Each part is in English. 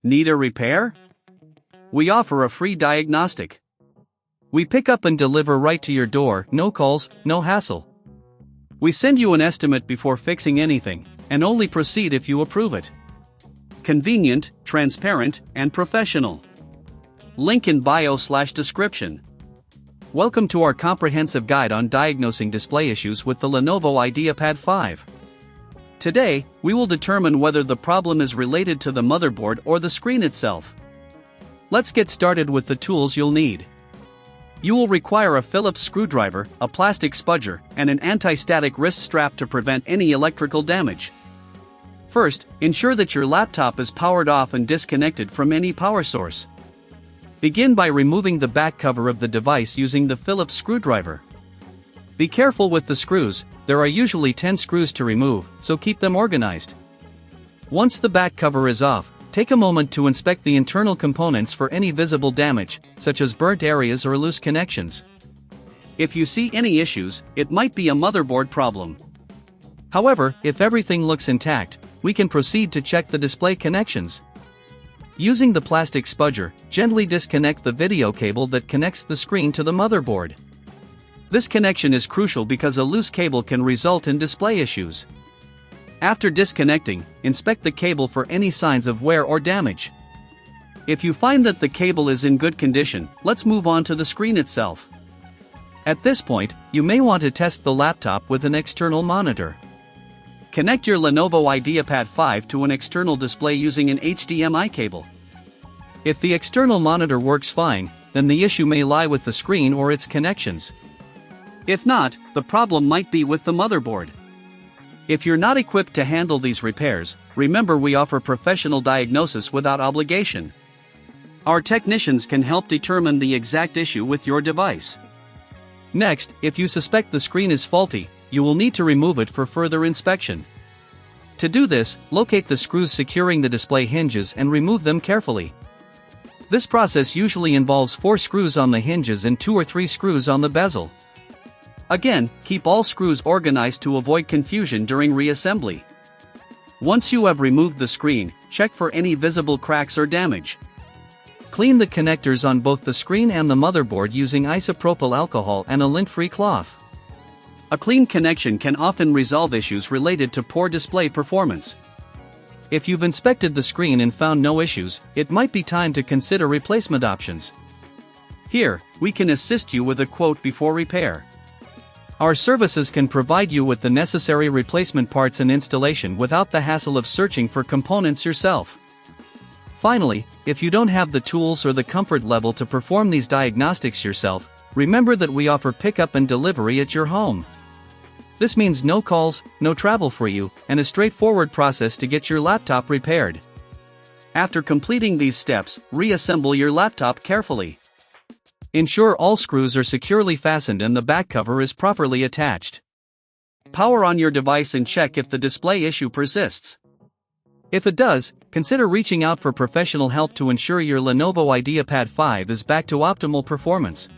Need a repair? We offer a free diagnostic. We pick up and deliver right to your door, no calls, no hassle. We send you an estimate before fixing anything, and only proceed if you approve it. Convenient, transparent, and professional. Link in bio/description. Welcome to our comprehensive guide on diagnosing display issues with the Lenovo IdeaPad 5. Today, we will determine whether the problem is related to the motherboard or the screen itself. Let's get started with the tools you'll need. You will require a Phillips screwdriver, a plastic spudger, and an anti-static wrist strap to prevent any electrical damage. First, ensure that your laptop is powered off and disconnected from any power source. Begin by removing the back cover of the device using the Phillips screwdriver. Be careful with the screws, there are usually 10 screws to remove, so keep them organized. Once the back cover is off, take a moment to inspect the internal components for any visible damage, such as burnt areas or loose connections. If you see any issues, it might be a motherboard problem. However, if everything looks intact, we can proceed to check the display connections. Using the plastic spudger, gently disconnect the video cable that connects the screen to the motherboard. This connection is crucial because a loose cable can result in display issues. After disconnecting, inspect the cable for any signs of wear or damage. If you find that the cable is in good condition, let's move on to the screen itself. At this point, you may want to test the laptop with an external monitor. Connect your Lenovo IdeaPad 5 to an external display using an HDMI cable. If the external monitor works fine, then the issue may lie with the screen or its connections. If not, the problem might be with the motherboard. If you're not equipped to handle these repairs, remember we offer professional diagnosis without obligation. Our technicians can help determine the exact issue with your device. Next, if you suspect the screen is faulty, you will need to remove it for further inspection. To do this, locate the screws securing the display hinges and remove them carefully. This process usually involves 4 screws on the hinges and 2 or 3 screws on the bezel. Again, keep all screws organized to avoid confusion during reassembly. Once you have removed the screen, check for any visible cracks or damage. Clean the connectors on both the screen and the motherboard using isopropyl alcohol and a lint-free cloth. A clean connection can often resolve issues related to poor display performance. If you've inspected the screen and found no issues, it might be time to consider replacement options. Here, we can assist you with a quote before repair. Our services can provide you with the necessary replacement parts and installation without the hassle of searching for components yourself. Finally, if you don't have the tools or the comfort level to perform these diagnostics yourself, remember that we offer pickup and delivery at your home. This means no calls, no travel for you, and a straightforward process to get your laptop repaired. After completing these steps, reassemble your laptop carefully. Ensure all screws are securely fastened and the back cover is properly attached. Power on your device and check if the display issue persists. If it does, consider reaching out for professional help to ensure your Lenovo IdeaPad 5 is back to optimal performance.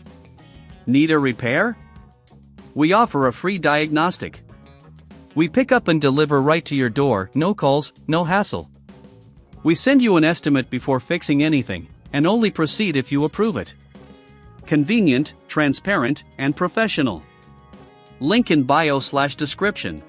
Need a repair? We offer a free diagnostic. We pick up and deliver right to your door, no calls, no hassle. We send you an estimate before fixing anything, and only proceed if you approve it. Convenient, transparent, and professional. Link in bio/description.